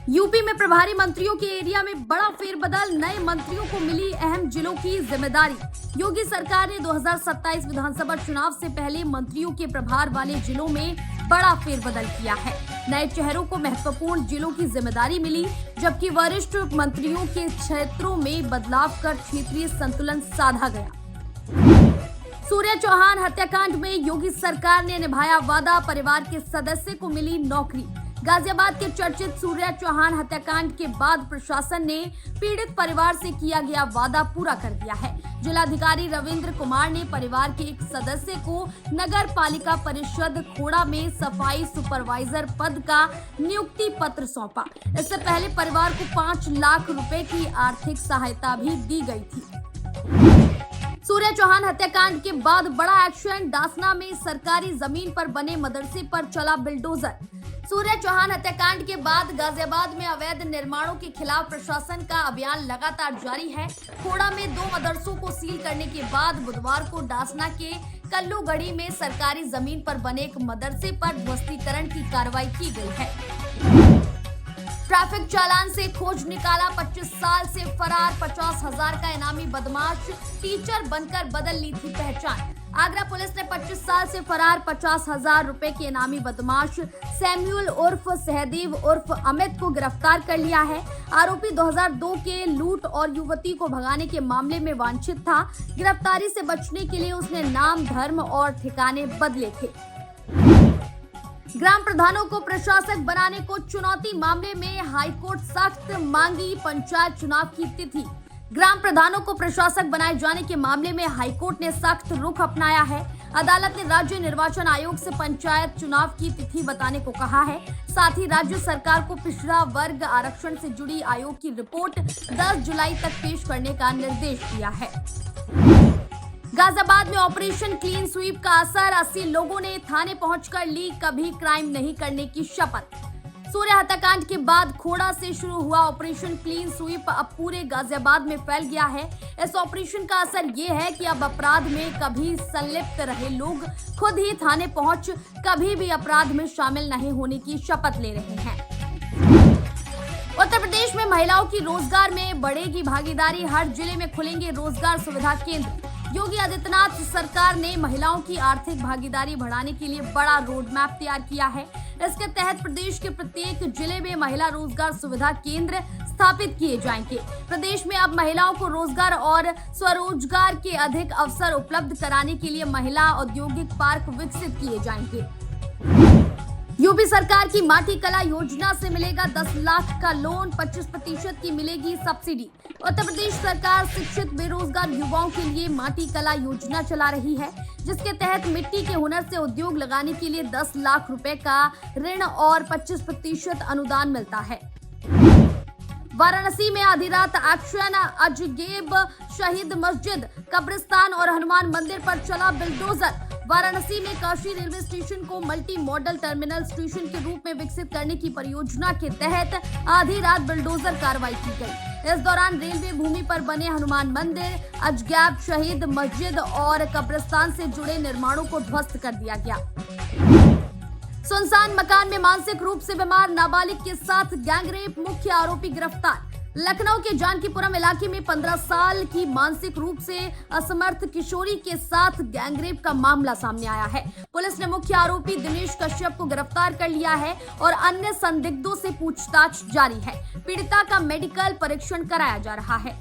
UP में प्रभारी मंत्रियों के एरिया में बड़ा फेरबदल, नए मंत्रियों को मिली अहम जिलों की जिम्मेदारी। योगी सरकार ने 2027 विधानसभा चुनाव से पहले मंत्रियों के प्रभार वाले जिलों में बड़ा फेरबदल किया है। नए चेहरों को महत्वपूर्ण जिलों की जिम्मेदारी मिली, जबकि वरिष्ठ मंत्रियों के क्षेत्रों में बदलाव कर क्षेत्रीय संतुलन साधा गया। सूर्या चौहान हत्याकांड में योगी सरकार ने निभाया वादा, परिवार के सदस्य को मिली नौकरी। गाजियाबाद के चर्चित सूर्या चौहान हत्याकांड के बाद प्रशासन ने पीड़ित परिवार से किया गया वादा पूरा कर दिया है। जिलाधिकारी रविंद्र कुमार ने परिवार के एक सदस्य को नगर पालिका परिषद खोड़ा में सफाई सुपरवाइजर पद का नियुक्ति पत्र सौंपा। इससे पहले परिवार को 5 लाख रुपए की आर्थिक सहायता भी दी गई थी। सूर्या चौहान हत्याकांड के बाद बड़ा एक्शन, डासना में सरकारी जमीन पर बने मदरसे पर चला बिल्डोजर। सूर्या चौहान हत्याकांड के बाद गाजियाबाद में अवैध निर्माणों के खिलाफ प्रशासन का अभियान लगातार जारी है। खोड़ा में 2 मदरसों को सील करने के बाद बुधवार को डासना के कल्लूगढ़ी में सरकारी जमीन पर बने एक मदरसे पर ध्वस्तीकरण की कार्रवाई की गई है। ट्रैफिक चालान से खोज निकाला, 25 साल से फरार 50,000 का इनामी बदमाश, टीचर बनकर बदल ली थी पहचान। आगरा पुलिस ने 25 साल से फरार 50,000 रुपए के इनामी बदमाश सैम्यूल उर्फ सहदेव उर्फ अमित को गिरफ्तार कर लिया है। आरोपी 2002 के लूट और युवती को भगाने के मामले में वांछित था। गिरफ्तारी से बचने के लिए उसने नाम, धर्म और ठिकाने बदले थे। ग्राम प्रधानों को प्रशासक बनाने को चुनौती, मामले में हाईकोर्ट सख्त, मांगी पंचायत चुनाव की तिथि। ग्राम प्रधानों को प्रशासक बनाए जाने के मामले में हाईकोर्ट ने सख्त रुख अपनाया है। अदालत ने राज्य निर्वाचन आयोग से पंचायत चुनाव की तिथि बताने को कहा है। साथ ही राज्य सरकार को पिछड़ा वर्ग आरक्षण से जुड़ी आयोग की रिपोर्ट 10 जुलाई तक पेश करने का निर्देश दिया है। गाजियाबाद में ऑपरेशन क्लीन स्वीप का असर, 80 लोगों ने थाने पहुंचकर ली कभी क्राइम नहीं करने की शपथ। सूर्या हत्याकांड के बाद खोड़ा से शुरू हुआ ऑपरेशन क्लीन स्वीप अब पूरे गाजियाबाद में फैल गया है। इस ऑपरेशन का असर ये है कि अब अपराध में कभी संलिप्त रहे लोग खुद ही थाने पहुंच कभी भी अपराध में शामिल नहीं होने की शपथ ले रहे हैं। उत्तर प्रदेश में महिलाओं की रोजगार में बढ़ेगी भागीदारी, हर जिले में खुलेंगे रोजगार सुविधा केंद्र। योगी आदित्यनाथ सरकार ने महिलाओं की आर्थिक भागीदारी बढ़ाने के लिए बड़ा रोड मैप तैयार किया है। इसके तहत प्रदेश के प्रत्येक जिले में महिला रोजगार सुविधा केंद्र स्थापित किए जाएंगे। प्रदेश में अब महिलाओं को रोजगार और स्वरोजगार के अधिक अवसर उपलब्ध कराने के लिए महिला औद्योगिक पार्क विकसित किए जाएंगे। यूपी सरकार की माटी कला योजना से मिलेगा 10 लाख का लोन, 25% की मिलेगी सब्सिडी। उत्तर प्रदेश सरकार शिक्षित बेरोजगार युवाओं के लिए माटी कला योजना चला रही है, जिसके तहत मिट्टी के हुनर से उद्योग लगाने के लिए 10 लाख रुपए का ऋण और 25% अनुदान मिलता है। वाराणसी में आधी रात एक्शन, अजगेब शहीद मस्जिद, कब्रिस्तान और हनुमान मंदिर पर चला बिल्डोजर। वाराणसी में काशी रेलवे स्टेशन को मल्टी मॉडल टर्मिनल स्टेशन के रूप में विकसित करने की परियोजना के तहत आधी रात बिल्डोजर कार्रवाई की गई। इस दौरान रेलवे भूमि पर बने हनुमान मंदिर, अजगैब शहीद मस्जिद और कब्रिस्तान से जुड़े निर्माणों को ध्वस्त कर दिया गया। सुनसान मकान में मानसिक रूप से बीमार नाबालिग के साथ गैंगरेप, मुख्य आरोपी गिरफ्तार। लखनऊ के जानकीपुरम इलाके में 15 साल की मानसिक रूप से असमर्थ किशोरी के साथ गैंगरेप का मामला सामने आया है। पुलिस ने मुख्य आरोपी दिनेश कश्यप को गिरफ्तार कर लिया है और अन्य संदिग्धों से पूछताछ जारी है। पीड़िता का मेडिकल परीक्षण कराया जा रहा है।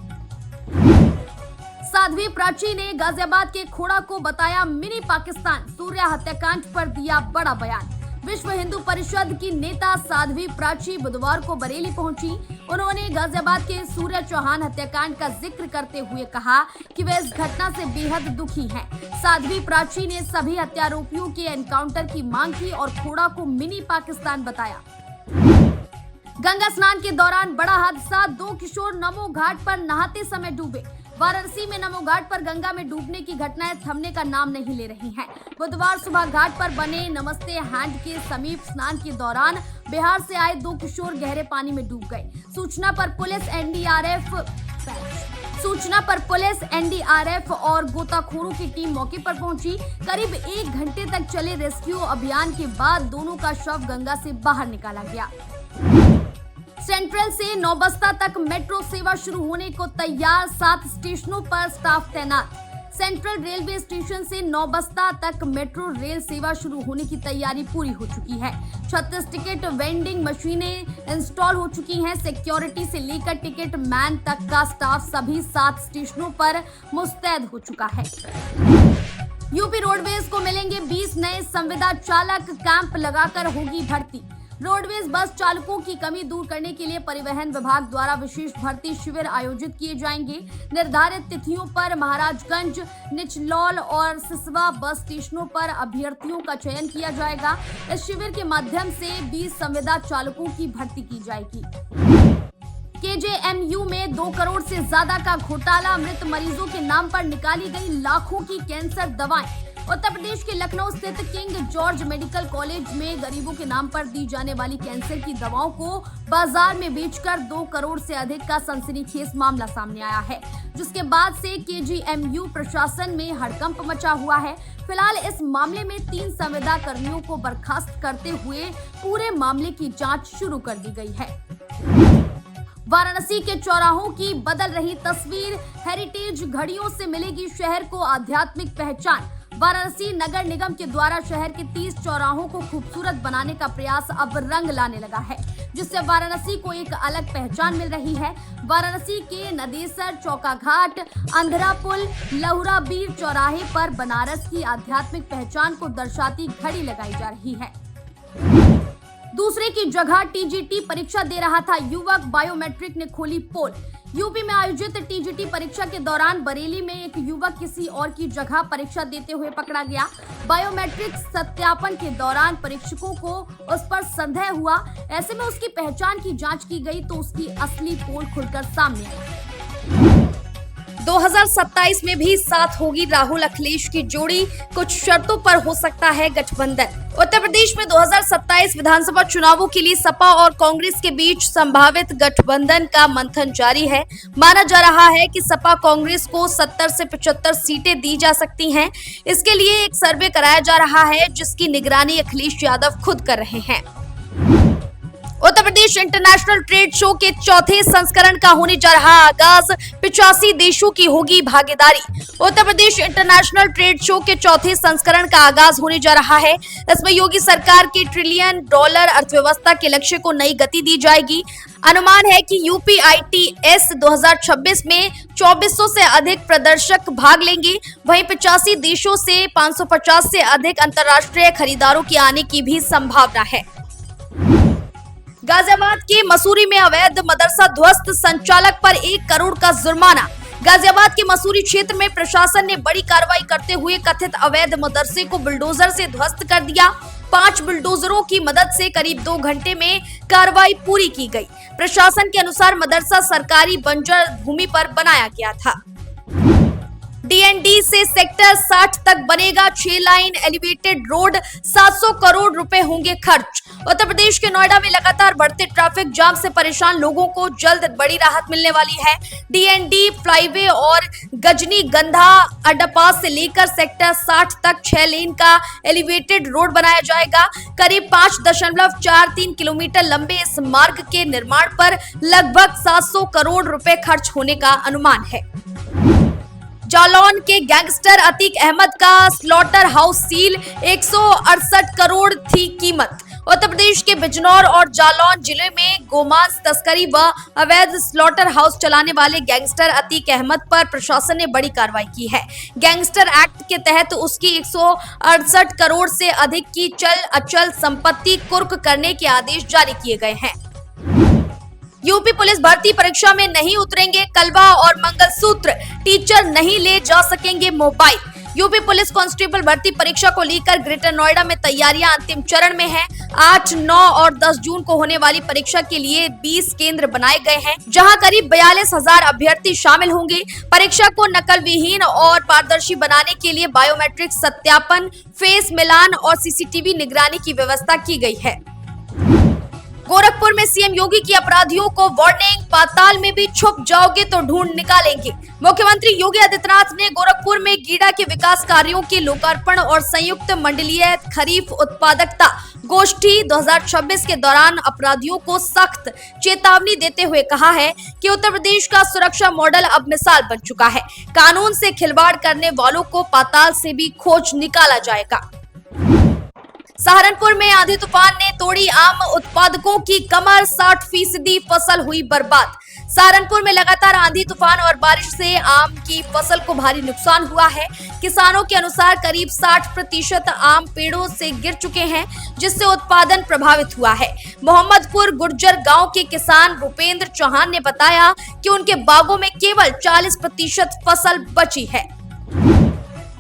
साध्वी प्राची ने गाजियाबाद के खोड़ा को बताया मिनी पाकिस्तान, सूर्या हत्याकांड पर दिया बड़ा बयान। विश्व हिंदू परिषद की नेता साध्वी प्राची बुधवार को बरेली पहुंची। उन्होंने गाजियाबाद के सूर्या चौहान हत्याकांड का जिक्र करते हुए कहा कि वे इस घटना से बेहद दुखी हैं। साध्वी प्राची ने सभी हत्यारोपियों के एनकाउंटर की मांग की और खोड़ा को मिनी पाकिस्तान बताया। गंगा स्नान के दौरान बड़ा हादसा, 2 किशोर नमो घाट पर नहाते समय डूबे। वाराणसी में नमो घाट पर गंगा में डूबने की घटनाएं थमने का नाम नहीं ले रही हैं। बुधवार सुबह घाट पर बने नमस्ते हैंड के समीप स्नान के दौरान बिहार से आए 2 किशोर गहरे पानी में डूब गए। सूचना पर पुलिस, एनडीआरएफ सूचना पर पुलिस, एनडीआरएफ और गोताखोरों की टीम मौके पर पहुंची। करीब 1 घंटे तक चले रेस्क्यू अभियान के बाद दोनों का शव गंगा से बाहर निकाला गया। सेंट्रल से नौबस्ता तक मेट्रो सेवा शुरू होने को तैयार, 7 स्टेशनों पर स्टाफ तैनात। सेंट्रल रेलवे स्टेशन से नौबस्ता तक मेट्रो रेल सेवा शुरू होने की तैयारी पूरी हो चुकी है। 36 टिकट वेंडिंग मशीनें इंस्टॉल हो चुकी हैं। सिक्योरिटी से लेकर टिकट मैन तक का स्टाफ सभी 7 स्टेशनों पर मुस्तैद हो चुका है। यूपी रोडवेज को मिलेंगे 20 नए संविदा चालक, कैंप लगाकर होगी भर्ती। रोडवेज बस चालकों की कमी दूर करने के लिए परिवहन विभाग द्वारा विशेष भर्ती शिविर आयोजित किए जाएंगे। निर्धारित तिथियों पर महाराजगंज, निचलौल और सिसवा बस स्टेशनों पर अभ्यर्थियों का चयन किया जाएगा। इस शिविर के माध्यम से 20 संविदा चालकों की भर्ती की जाएगी। केजेएमयू में 2 करोड़ से ज्यादा का घोटाला, मृत मरीजों के नाम पर निकाली गई लाखों की कैंसर दवाएं। उत्तर प्रदेश के लखनऊ स्थित किंग जॉर्ज मेडिकल कॉलेज में गरीबों के नाम पर दी जाने वाली कैंसर की दवाओं को बाजार में बेचकर 2 करोड़ से अधिक का सनसनीखेज मामला सामने आया है, जिसके बाद से केजीएमयू प्रशासन में हड़कंप मचा हुआ है। फिलहाल इस मामले में 3 संविदा कर्मियों को बर्खास्त करते हुए पूरे मामले की जांच शुरू कर दी गई है। वाराणसी के चौराहों की बदल रही तस्वीर, हेरिटेज घड़ियों से मिलेगी शहर को आध्यात्मिक पहचान। वाराणसी नगर निगम के द्वारा शहर के 30 चौराहों को खूबसूरत बनाने का प्रयास अब रंग लाने लगा है, जिससे वाराणसी को एक अलग पहचान मिल रही है। वाराणसी के नदेसर, चौका घाट, अंधरा पुल, लहुरा बीर चौराहे पर बनारस की आध्यात्मिक पहचान को दर्शाती घड़ी लगाई जा रही है। दूसरे की जगह टीजीटी परीक्षा दे रहा था युवक, बायोमेट्रिक ने खोली पोल। यूपी में आयोजित टीजीटी परीक्षा के दौरान बरेली में एक युवक किसी और की जगह परीक्षा देते हुए पकड़ा गया। बायोमेट्रिक सत्यापन के दौरान परीक्षकों को उस पर संदेह हुआ। ऐसे में उसकी पहचान की जांच की गई तो उसकी असली पोल खुलकर सामने आई। 2027 में भी साथ होगी राहुल अखिलेश की जोड़ी, कुछ शर्तों पर हो सकता है गठबंधन। उत्तर प्रदेश में 2027 विधानसभा चुनावों के लिए सपा और कांग्रेस के बीच संभावित गठबंधन का मंथन जारी है। माना जा रहा है कि सपा कांग्रेस को 70 से 75 सीटें दी जा सकती हैं। इसके लिए एक सर्वे कराया जा रहा है, जिसकी निगरानी अखिलेश यादव खुद कर रहे हैं। Uttar Pradesh international trade show के 4थे संस्करण का होने जा रहा आगाज, 85 देशों की होगी भागीदारी। Uttar Pradesh international trade show के 4थे संस्करण का आगाज होने जा रहा है। इसमें योगी सरकार के $1 ट्रिलियन अर्थव्यवस्था के लक्ष्य को नई गति दी जाएगी। अनुमान है कि यूपीआईटीएस 2026 में 2400 से अधिक प्रदर्शक भाग लेंगे। वहीं 85 देशों से 550 से अधिक अंतर्राष्ट्रीय खरीदारों के आने की भी संभावना है। गाजियाबाद के मसूरी में अवैध मदरसा ध्वस्त, संचालक पर 1 करोड़ का जुर्माना। गाजियाबाद के मसूरी क्षेत्र में प्रशासन ने बड़ी कार्रवाई करते हुए कथित अवैध मदरसे को बुलडोजर से ध्वस्त कर दिया। 5 बुलडोजरों की मदद से करीब 2 घंटे में कार्रवाई पूरी की गई। प्रशासन के अनुसार मदरसा सरकारी बंजर भूमि पर बनाया गया था। डीएनडी से सेक्टर 60 तक बनेगा 6 लाइन एलिवेटेड रोड, 700 करोड़ रुपए होंगे खर्च। उत्तर प्रदेश के नोएडा में लगातार बढ़ते ट्रैफिक जाम से परेशान लोगों को जल्द बड़ी राहत मिलने वाली है। डीएनडी फ्लाईवे और गजनी गंधा अंडरपास से लेकर सेक्टर 60 तक 6 लेन का एलिवेटेड रोड बनाया जाएगा। करीब 5.43 किलोमीटर लंबे इस मार्ग के निर्माण पर लगभग 700 करोड़ रुपए खर्च होने का अनुमान है। जालौन के गैंगस्टर अतीक अहमद का स्लॉटर हाउस सील, 168 करोड़ थी कीमत। उत्तर प्रदेश के बिजनौर और जालौन जिले में गोमांस तस्करी व अवैध स्लॉटर हाउस चलाने वाले गैंगस्टर अतीक अहमद पर प्रशासन ने बड़ी कार्रवाई की है। गैंगस्टर एक्ट के तहत उसकी 168 करोड़ से अधिक की चल अचल संपत्ति कुर्क करने के आदेश जारी किए गए हैं। यूपी पुलिस भर्ती परीक्षा में नहीं उतरेंगे कलवा और मंगलसूत्र, टीचर नहीं ले जा सकेंगे मोबाइल। यूपी पुलिस कांस्टेबल भर्ती परीक्षा को लेकर ग्रेटर नोएडा में तैयारियां अंतिम चरण में हैं। 8, 9 और 10 जून को होने वाली परीक्षा के लिए 20 केंद्र बनाए गए हैं, जहां करीब 42,000 अभ्यर्थी शामिल होंगे। परीक्षा को नकल विहीन और पारदर्शी बनाने के लिए बायोमेट्रिक सत्यापन, फेस मिलान और सीसीटीवी निगरानी की व्यवस्था की गई है। गोरखपुर में सीएम योगी की अपराधियों को वार्निंग, पाताल में भी छुप जाओगे तो ढूंढ निकालेंगे। मुख्यमंत्री योगी आदित्यनाथ ने गोरखपुर में गीडा के विकास कार्यों के लोकार्पण और संयुक्त मंडलीय खरीफ उत्पादकता गोष्ठी 2026 के दौरान अपराधियों को सख्त चेतावनी देते हुए कहा है कि उत्तर प्रदेश का सुरक्षा मॉडल अब मिसाल बन चुका है। कानून से खिलवाड़ करने वालों को पाताल से भी खोज निकाला जाएगा। सहारनपुर में आंधी तूफान ने तोड़ी आम उत्पादकों की कमर, 60% फसल हुई बर्बाद। सहारनपुर में लगातार आंधी तूफान और बारिश से आम की फसल को भारी नुकसान हुआ है। किसानों के अनुसार करीब 60% आम पेड़ों से गिर चुके हैं, जिससे उत्पादन प्रभावित हुआ है। मोहम्मदपुर गुर्जर गांव के किसान भूपेंद्र चौहान ने बताया कि उनके बागों में केवल 40% फसल बची है।